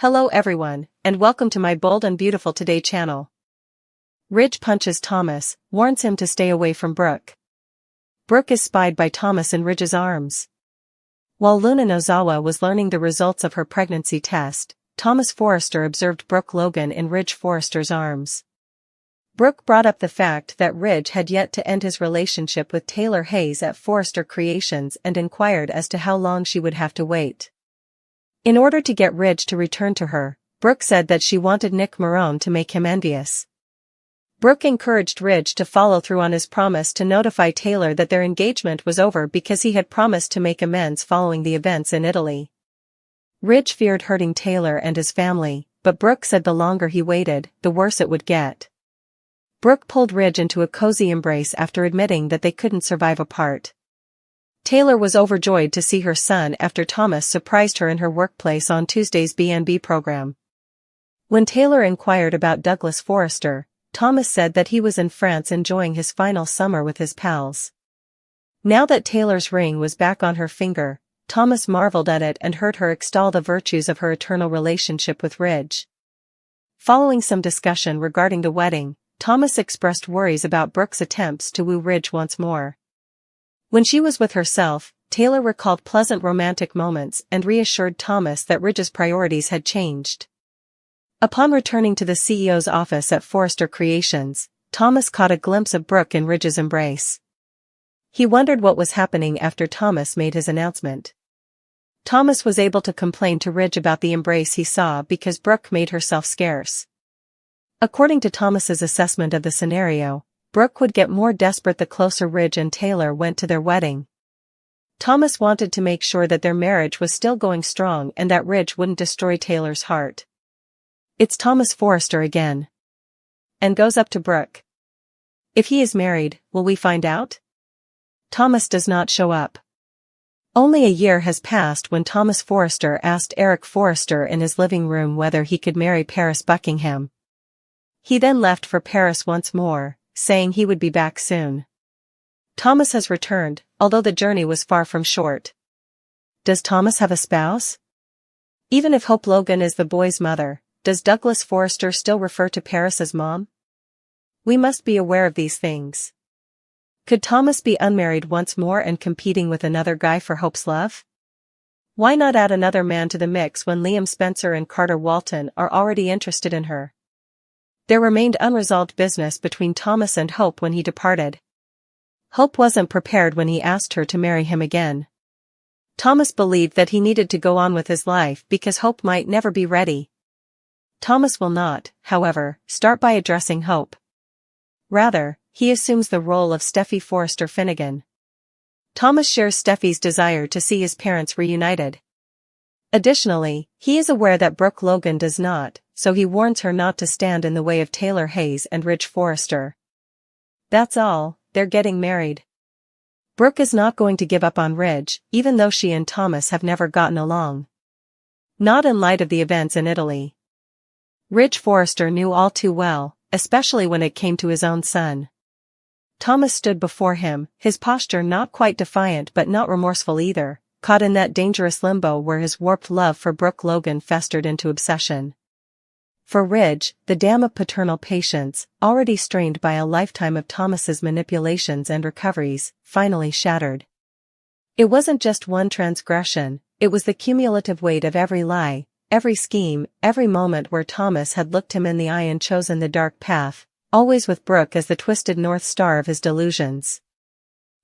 Hello everyone, and welcome to my Bold and Beautiful Today channel. Ridge punches Thomas, warns him to stay away from Brooke. Brooke is spied by Thomas in Ridge's arms. While Luna Nozawa was learning the results of her pregnancy test, Thomas Forrester observed Brooke Logan in Ridge Forrester's arms. Brooke brought up the fact that Ridge had yet to end his relationship with Taylor Hayes at Forrester Creations and inquired as to how long she would have to wait. In order to get Ridge to return to her, Brooke said that she wanted Nick Marone to make him envious. Brooke encouraged Ridge to follow through on his promise to notify Taylor that their engagement was over because he had promised to make amends following the events in Italy. Ridge feared hurting Taylor and his family, but Brooke said the longer he waited, the worse it would get. Brooke pulled Ridge into a cozy embrace after admitting that they couldn't survive apart. Taylor was overjoyed to see her son after Thomas surprised her in her workplace on Tuesday's B&B program. When Taylor inquired about Douglas Forrester, Thomas said that he was in France enjoying his final summer with his pals. Now that Taylor's ring was back on her finger, Thomas marveled at it and heard her extol the virtues of her eternal relationship with Ridge. Following some discussion regarding the wedding, Thomas expressed worries about Brooke's attempts to woo Ridge once more. When she was with herself, Taylor recalled pleasant romantic moments and reassured Thomas that Ridge's priorities had changed. Upon returning to the CEO's office at Forrester Creations, Thomas caught a glimpse of Brooke in Ridge's embrace. He wondered what was happening after Thomas made his announcement. Thomas was able to complain to Ridge about the embrace he saw because Brooke made herself scarce. According to Thomas's assessment of the scenario, Brooke would get more desperate the closer Ridge and Taylor went to their wedding. Thomas wanted to make sure that their marriage was still going strong and that Ridge wouldn't destroy Taylor's heart. It's Thomas Forrester again. And goes up to Brooke. If he is married, will we find out? Thomas does not show up. Only a year has passed when Thomas Forrester asked Eric Forrester in his living room whether he could marry Paris Buckingham. He then left for Paris once more, saying he would be back soon. Thomas has returned, although the journey was far from short. Does Thomas have a spouse? Even if Hope Logan is the boy's mother, does Douglas Forrester still refer to Paris as mom? We must be aware of these things. Could Thomas be unmarried once more and competing with another guy for Hope's love? Why not add another man to the mix when Liam Spencer and Carter Walton are already interested in her? There remained unresolved business between Thomas and Hope when he departed. Hope wasn't prepared when he asked her to marry him again. Thomas believed that he needed to go on with his life because Hope might never be ready. Thomas will not, however, start by addressing Hope. Rather, he assumes the role of Steffi Forrester Finnegan. Thomas shares Steffi's desire to see his parents reunited. Additionally, he is aware that Brooke Logan does not, so he warns her not to stand in the way of Taylor Hayes and Ridge Forrester. That's all, they're getting married. Brooke is not going to give up on Ridge, even though she and Thomas have never gotten along. Not in light of the events in Italy. Ridge Forrester knew all too well, especially when it came to his own son. Thomas stood before him, his posture not quite defiant but not remorseful either, caught in that dangerous limbo where his warped love for Brooke Logan festered into obsession. For Ridge, the dam of paternal patience, already strained by a lifetime of Thomas's manipulations and recoveries, finally shattered. It wasn't just one transgression, it was the cumulative weight of every lie, every scheme, every moment where Thomas had looked him in the eye and chosen the dark path, always with Brooke as the twisted North Star of his delusions.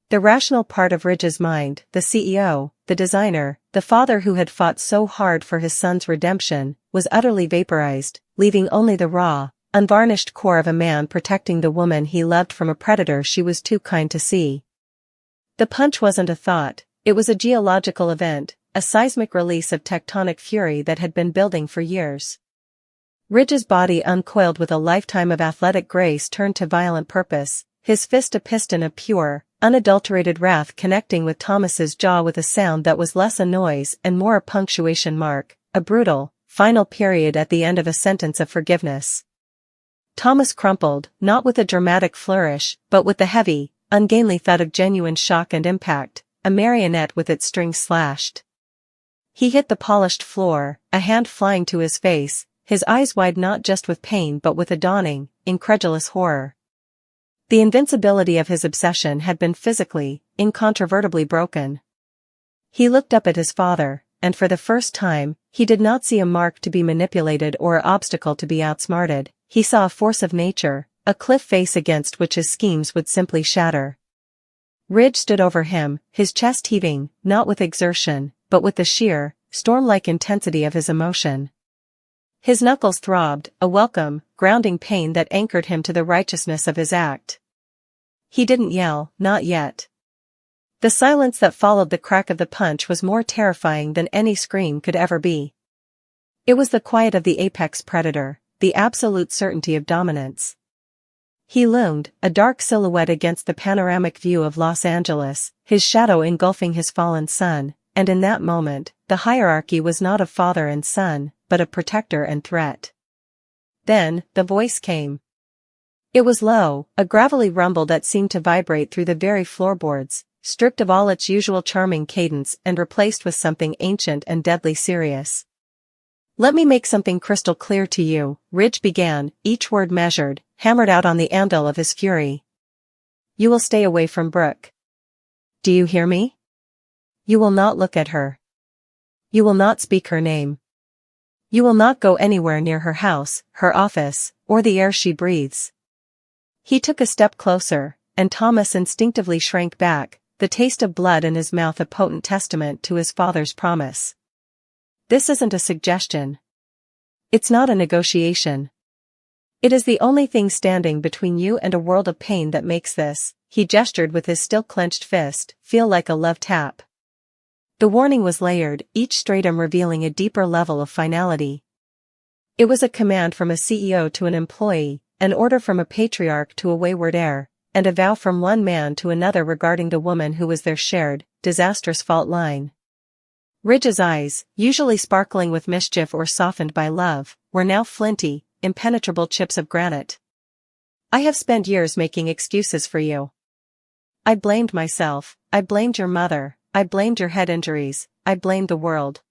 The rational part of Ridge's mind, the CEO, the designer, the father who had fought so hard for his son's redemption, was utterly vaporized, leaving only the raw, unvarnished core of a man protecting the woman he loved from a predator she was too kind to see. The punch wasn't a thought, it was a geological event, a seismic release of tectonic fury that had been building for years. Ridge's body uncoiled with a lifetime of athletic grace turned to violent purpose, his fist a piston of pure, unadulterated wrath connecting with Thomas's jaw with a sound that was less a noise and more a punctuation mark, a brutal, final period at the end of a sentence of forgiveness. Thomas crumpled, not with a dramatic flourish, but with the heavy, ungainly thud of genuine shock and impact, a marionette with its strings slashed. He hit the polished floor, a hand flying to his face, his eyes wide not just with pain but with a dawning, incredulous horror. The invincibility of his obsession had been physically, incontrovertibly broken. He looked up at his father, and for the first time, he did not see a mark to be manipulated or an obstacle to be outsmarted. He saw a force of nature, a cliff face against which his schemes would simply shatter. Ridge stood over him, his chest heaving, not with exertion, but with the sheer, storm-like intensity of his emotion. His knuckles throbbed, a welcome, grounding pain that anchored him to the righteousness of his act. He didn't yell, not yet. The silence that followed the crack of the punch was more terrifying than any scream could ever be. It was the quiet of the apex predator, the absolute certainty of dominance. He loomed, a dark silhouette against the panoramic view of Los Angeles, his shadow engulfing his fallen son, and in that moment, the hierarchy was not of father and son, but of protector and threat. Then, the voice came. It was low, a gravelly rumble that seemed to vibrate through the very floorboards, stripped of all its usual charming cadence and replaced with something ancient and deadly serious. "Let me make something crystal clear to you," Ridge began, each word measured, hammered out on the anvil of his fury. "You will stay away from Brooke. Do you hear me? You will not look at her. You will not speak her name. You will not go anywhere near her house, her office, or the air she breathes." He took a step closer, and Thomas instinctively shrank back, the taste of blood in his mouth a potent testament to his father's promise. "This isn't a suggestion. It's not a negotiation. It is the only thing standing between you and a world of pain that makes this," he gestured with his still clenched fist, "feel like a love tap." The warning was layered, each stratum revealing a deeper level of finality. It was a command from a CEO to an employee, an order from a patriarch to a wayward heir, and a vow from one man to another regarding the woman who was their shared, disastrous fault line. Ridge's eyes, usually sparkling with mischief or softened by love, were now flinty, impenetrable chips of granite. "I have spent years making excuses for you. I blamed myself, I blamed your mother, I blamed your head injuries, I blamed the world.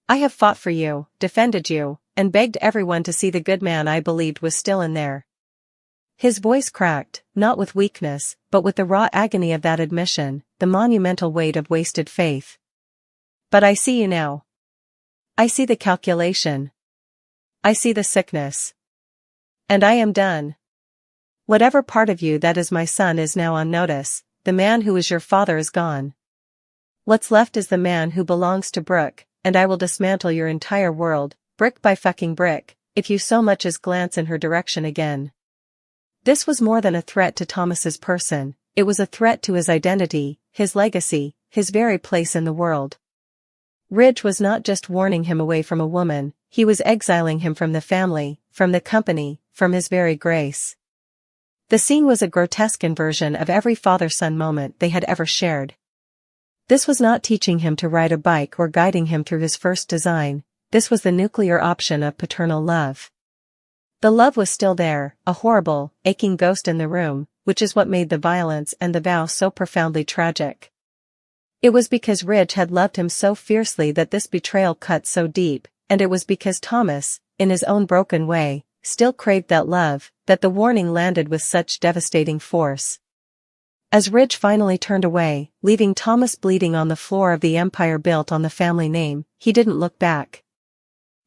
I have fought for you, defended you, and begged everyone to see the good man I believed was still in there." His voice cracked, not with weakness, but with the raw agony of that admission, the monumental weight of wasted faith. "But I see you now. I see the calculation. I see the sickness. And I am done. Whatever part of you that is my son is now on notice, the man who is your father is gone. What's left is the man who belongs to Brooke, and I will dismantle your entire world, brick by fucking brick, if you so much as glance in her direction again." This was more than a threat to Thomas's person, it was a threat to his identity, his legacy, his very place in the world. Ridge was not just warning him away from a woman, he was exiling him from the family, from the company, from his very grace. The scene was a grotesque inversion of every father-son moment they had ever shared. This was not teaching him to ride a bike or guiding him through his first design, this was the nuclear option of paternal love. The love was still there, a horrible, aching ghost in the room, which is what made the violence and the vow so profoundly tragic. It was because Ridge had loved him so fiercely that this betrayal cut so deep, and it was because Thomas, in his own broken way, still craved that love, that the warning landed with such devastating force. As Ridge finally turned away, leaving Thomas bleeding on the floor of the empire built on the family name, he didn't look back.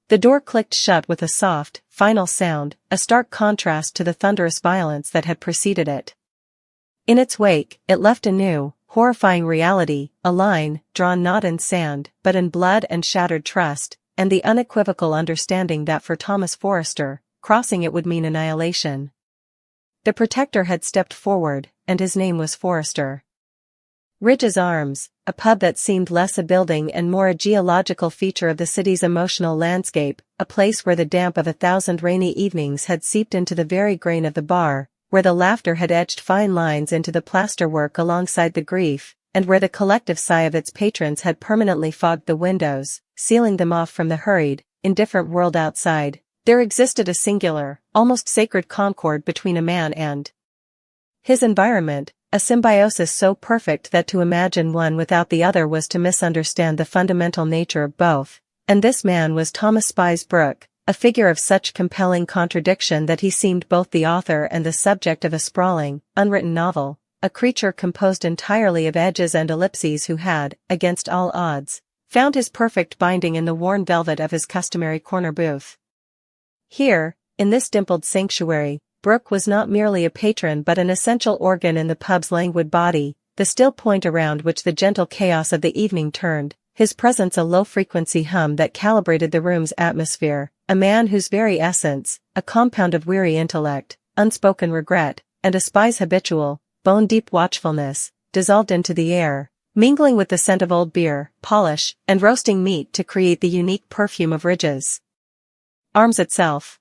The door clicked shut with a soft, final sound, a stark contrast to the thunderous violence that had preceded it. In its wake, it left a new, horrifying reality, a line, drawn not in sand, but in blood and shattered trust, and the unequivocal understanding that for Thomas Forrester, crossing it would mean annihilation. The protector had stepped forward, and his name was Forrester. Ridge's Arms, a pub that seemed less a building and more a geological feature of the city's emotional landscape, a place where the damp of 1,000 rainy evenings had seeped into the very grain of the bar, where the laughter had etched fine lines into the plasterwork alongside the grief, and where the collective sigh of its patrons had permanently fogged the windows, sealing them off from the hurried, indifferent world outside. There existed a singular, almost sacred concord between a man and his environment, a symbiosis so perfect that to imagine one without the other was to misunderstand the fundamental nature of both. And this man was Thomas Spies Brooke, a figure of such compelling contradiction that he seemed both the author and the subject of a sprawling, unwritten novel, a creature composed entirely of edges and ellipses who had, against all odds, found his perfect binding in the worn velvet of his customary corner booth. Here, in this dimpled sanctuary, Brooke was not merely a patron but an essential organ in the pub's languid body, the still point around which the gentle chaos of the evening turned, his presence a low-frequency hum that calibrated the room's atmosphere, a man whose very essence, a compound of weary intellect, unspoken regret, and a spy's habitual, bone-deep watchfulness, dissolved into the air, mingling with the scent of old beer, polish, and roasting meat to create the unique perfume of Ridge's Arms itself.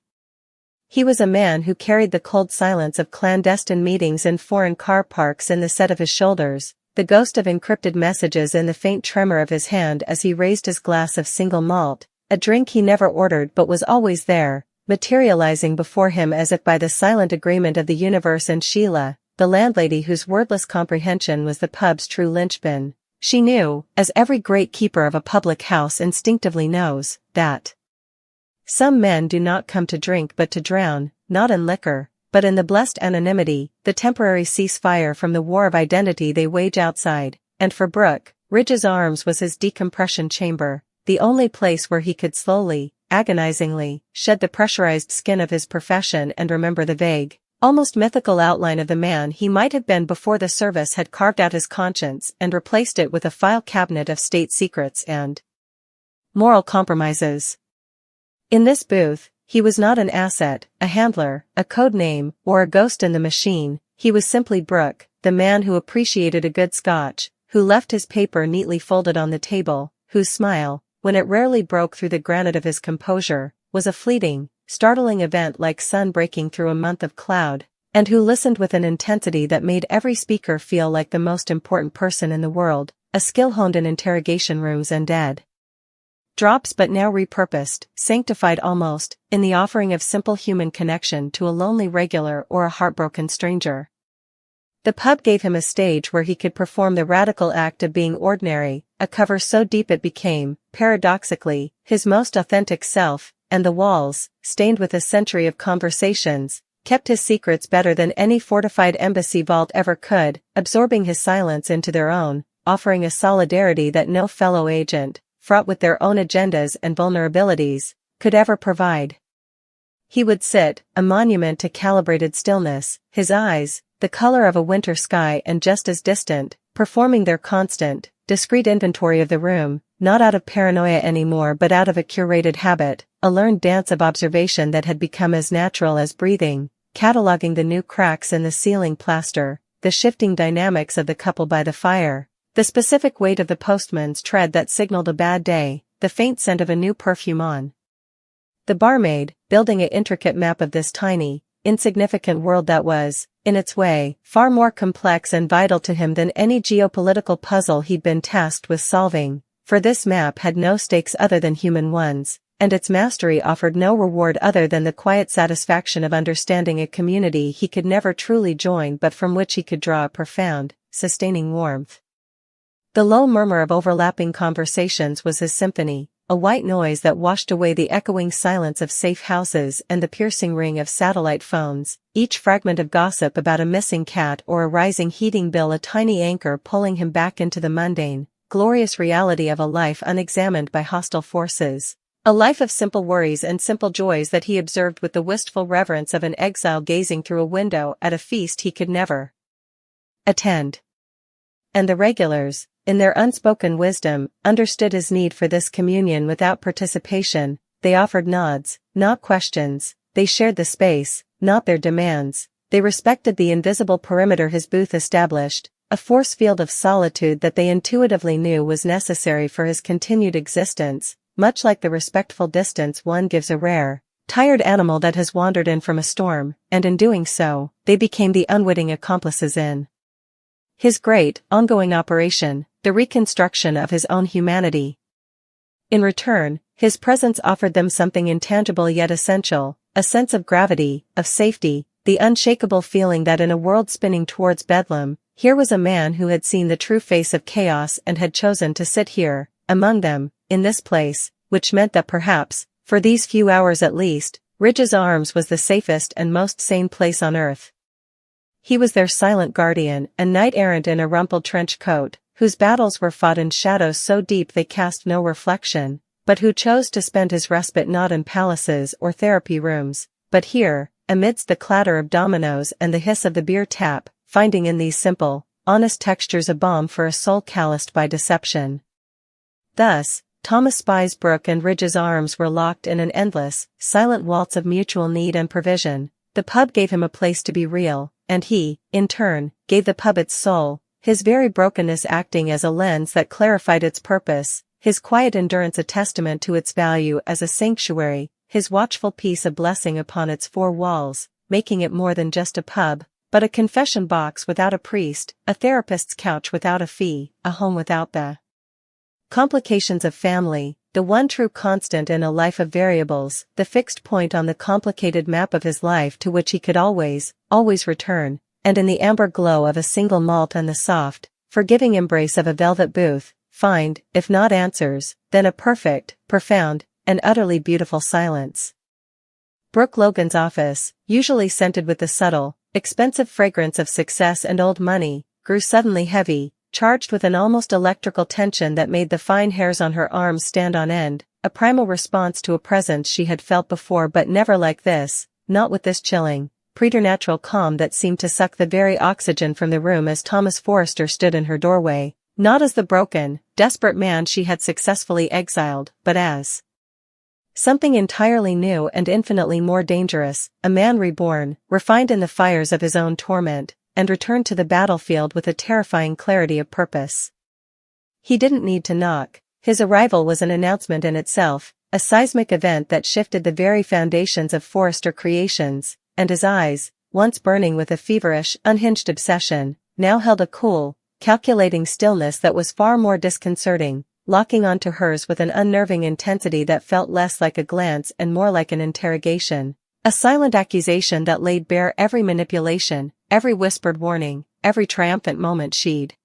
He was a man who carried the cold silence of clandestine meetings in foreign car parks in the set of his shoulders, the ghost of encrypted messages in the faint tremor of his hand as he raised his glass of single malt, a drink he never ordered but was always there, materializing before him as if by the silent agreement of the universe. And Sheila, the landlady whose wordless comprehension was the pub's true linchpin, she knew, as every great keeper of a public house instinctively knows, that some men do not come to drink but to drown, not in liquor, but in the blessed anonymity, the temporary ceasefire from the war of identity they wage outside, and for Brooke, Ridge's Arms was his decompression chamber, the only place where he could slowly, agonizingly, shed the pressurized skin of his profession and remember the vague, almost mythical outline of the man he might have been before the service had carved out his conscience and replaced it with a file cabinet of state secrets and moral compromises. In this booth, he was not an asset, a handler, a code name, or a ghost in the machine. He was simply Brooke, the man who appreciated a good scotch, who left his paper neatly folded on the table, whose smile, when it rarely broke through the granite of his composure, was a fleeting, startling event like sun breaking through a month of cloud, and who listened with an intensity that made every speaker feel like the most important person in the world, a skill honed in interrogation rooms and dead drops but now repurposed, sanctified almost, in the offering of simple human connection to a lonely regular or a heartbroken stranger. The pub gave him a stage where he could perform the radical act of being ordinary, a cover so deep it became, paradoxically, his most authentic self, and the walls, stained with a century of conversations, kept his secrets better than any fortified embassy vault ever could, absorbing his silence into their own, offering a solidarity that no fellow agent, fraught with their own agendas and vulnerabilities, could ever provide. He would sit, a monument to calibrated stillness, his eyes, the color of a winter sky and just as distant, performing their constant, discreet inventory of the room, not out of paranoia anymore but out of a curated habit, a learned dance of observation that had become as natural as breathing, cataloging the new cracks in the ceiling plaster, the shifting dynamics of the couple by the fire, the specific weight of the postman's tread that signaled a bad day, the faint scent of a new perfume on the barmaid, building an intricate map of this tiny, insignificant world that was, in its way, far more complex and vital to him than any geopolitical puzzle he'd been tasked with solving, for this map had no stakes other than human ones, and its mastery offered no reward other than the quiet satisfaction of understanding a community he could never truly join but from which he could draw a profound, sustaining warmth. The low murmur of overlapping conversations was his symphony, a white noise that washed away the echoing silence of safe houses and the piercing ring of satellite phones, each fragment of gossip about a missing cat or a rising heating bill a tiny anchor pulling him back into the mundane, glorious reality of a life unexamined by hostile forces, a life of simple worries and simple joys that he observed with the wistful reverence of an exile gazing through a window at a feast he could never attend. And the regulars, in their unspoken wisdom, understood his need for this communion without participation. They offered nods, not questions, they shared the space, not their demands, they respected the invisible perimeter his booth established, a force field of solitude that they intuitively knew was necessary for his continued existence, much like the respectful distance one gives a rare, tired animal that has wandered in from a storm, and in doing so, they became the unwitting accomplices in his great, ongoing operation, the reconstruction of his own humanity. In return, his presence offered them something intangible yet essential, a sense of gravity, of safety, the unshakable feeling that in a world spinning towards bedlam, Here was a man who had seen the true face of chaos and had chosen to sit here, among them, in this place, which meant that perhaps, for these few hours at least, Ridge's Arms was the safest and most sane place on earth. He was their silent guardian, a knight-errant in a rumpled trench coat, whose battles were fought in shadows so deep they cast no reflection, but who chose to spend his respite not in palaces or therapy rooms, but here, amidst the clatter of dominoes and the hiss of the beer tap, finding in these simple, honest textures a balm for a soul calloused by deception. Thus, Thomas Spy's Brooke and Ridge's Arms were locked in an endless, silent waltz of mutual need and provision. The pub gave him a place to be real, and he, in turn, gave the pub its soul, his very brokenness acting as a lens that clarified its purpose, his quiet endurance a testament to its value as a sanctuary, his watchful peace a blessing upon its four walls, making it more than just a pub, but a confession box without a priest, a therapist's couch without a fee, a home without the complications of family, the one true constant in a life of variables, the fixed point on the complicated map of his life to which he could always return, and in the amber glow of a single malt and the soft, forgiving embrace of a velvet booth, find, if not answers, then a perfect, profound, and utterly beautiful silence. Brooke Logan's office, usually scented with the subtle, expensive fragrance of success and old money, grew suddenly heavy, charged with an almost electrical tension that made the fine hairs on her arms stand on end, a primal response to a presence she had felt before but never like this, not with this chilling, preternatural calm that seemed to suck the very oxygen from the room as Thomas Forrester stood in her doorway, not as the broken, desperate man she had successfully exiled, but as something entirely new and infinitely more dangerous, a man reborn, refined in the fires of his own torment, and returned to the battlefield with a terrifying clarity of purpose. He didn't need to knock. His arrival was an announcement in itself, a seismic event that shifted the very foundations of Forrester Creations, and his eyes, once burning with a feverish, unhinged obsession, now held a cool, calculating stillness that was far more disconcerting, locking onto hers with an unnerving intensity that felt less like a glance and more like an interrogation, a silent accusation that laid bare every manipulation, every whispered warning, every triumphant moment she'd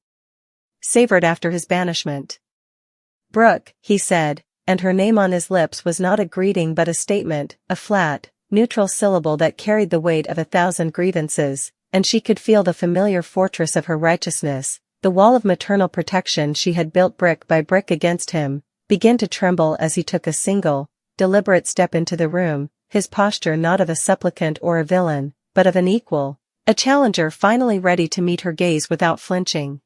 savored after his banishment. "Brooke," he said, and her name on his lips was not a greeting but a statement, a flat, neutral syllable that carried the weight of 1,000 grievances, and she could feel the familiar fortress of her righteousness, the wall of maternal protection she had built brick by brick against him, begin to tremble as he took a single, deliberate step into the room, his posture not of a supplicant or a villain, but of an equal, a challenger finally ready to meet her gaze without flinching.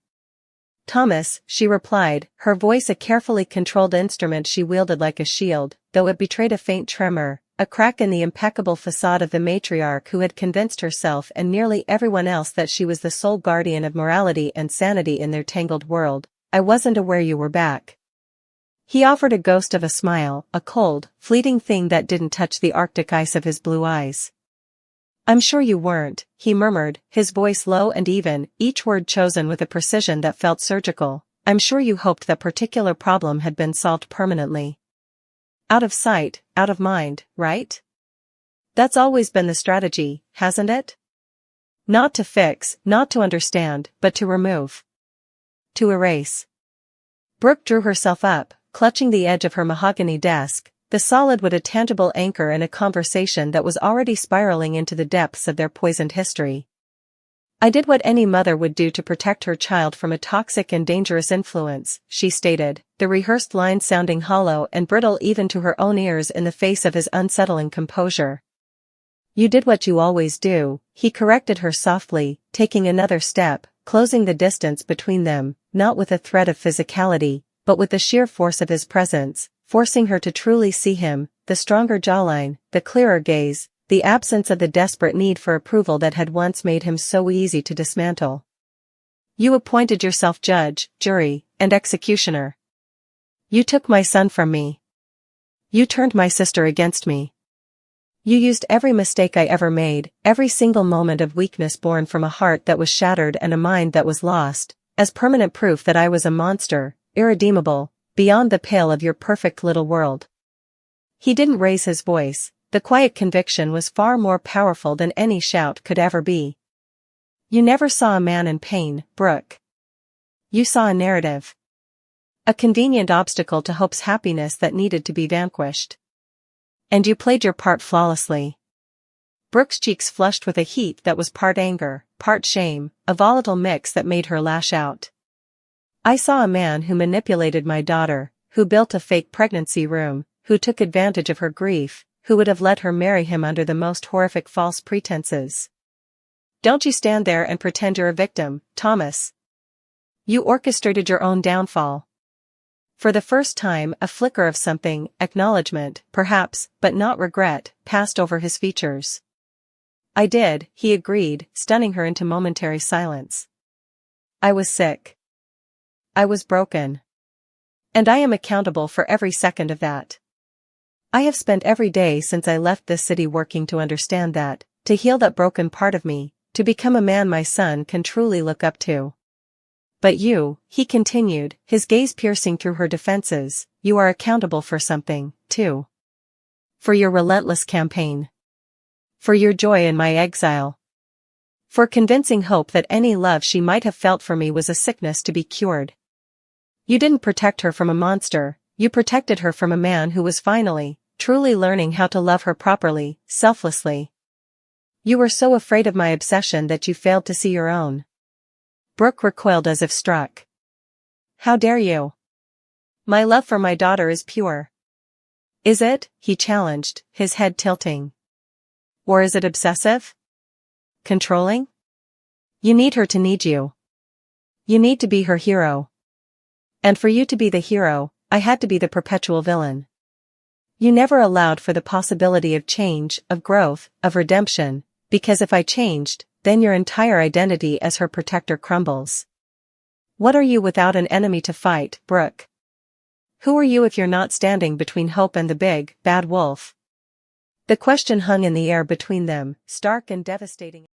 "Thomas," she replied, her voice a carefully controlled instrument she wielded like a shield, though it betrayed a faint tremor, a crack in the impeccable facade of the matriarch who had convinced herself and nearly everyone else that she was the sole guardian of morality and sanity in their tangled world. "I wasn't aware you were back." He offered a ghost of a smile, a cold, fleeting thing that didn't touch the arctic ice of his blue eyes. "I'm sure you weren't," he murmured, his voice low and even, each word chosen with a precision that felt surgical. "I'm sure you hoped that particular problem had been solved permanently. Out of sight, out of mind, right? That's always been the strategy, hasn't it? Not to fix, not to understand, but to remove. To erase." Brooke drew herself up, clutching the edge of her mahogany desk, the solid wood a tangible anchor in a conversation that was already spiraling into the depths of their poisoned history. "I did what any mother would do to protect her child from a toxic and dangerous influence," she stated, the rehearsed lines sounding hollow and brittle even to her own ears in the face of his unsettling composure. "You did what you always do," he corrected her softly, taking another step, closing the distance between them, not with a threat of physicality, but with the sheer force of his presence, forcing her to truly see him, the stronger jawline, the clearer gaze, the absence of the desperate need for approval that had once made him so easy to dismantle. "You appointed yourself judge, jury, and executioner. You took my son from me. You turned my sister against me. You used every mistake I ever made, every single moment of weakness born from a heart that was shattered and a mind that was lost, as permanent proof that I was a monster, irredeemable, beyond the pale of your perfect little world." He didn't raise his voice. The quiet conviction was far more powerful than any shout could ever be. You never saw a man in pain, Brooke. You saw a narrative. A convenient obstacle to Hope's happiness that needed to be vanquished. And you played your part flawlessly. Brooke's cheeks flushed with a heat that was part anger, part shame, a volatile mix that made her lash out. I saw a man who manipulated my daughter, who built a fake pregnancy room, who took advantage of her grief, who would have let her marry him under the most horrific false pretenses. Don't you stand there and pretend you're a victim, Thomas. You orchestrated your own downfall. For the first time, a flicker of something, acknowledgement, perhaps, but not regret, passed over his features. I did, he agreed, stunning her into momentary silence. I was sick. I was broken. And I am accountable for every second of that. I have spent every day since I left this city working to understand that, to heal that broken part of me, to become a man my son can truly look up to. But you, he continued, his gaze piercing through her defenses, you are accountable for something, too. For your relentless campaign. For your joy in my exile. For convincing Hope that any love she might have felt for me was a sickness to be cured. You didn't protect her from a monster, you protected her from a man who was finally, truly learning how to love her properly, selflessly. You were so afraid of my obsession that you failed to see your own. Brooke recoiled as if struck. How dare you? My love for my daughter is pure. Is it? He challenged, his head tilting. Or is it obsessive? Controlling? You need her to need you. You need to be her hero. And for you to be the hero, I had to be the perpetual villain. You never allowed for the possibility of change, of growth, of redemption, because if I changed, then your entire identity as her protector crumbles. What are you without an enemy to fight, Brooke? Who are you if you're not standing between Hope and the big, bad wolf? The question hung in the air between them, stark and devastating.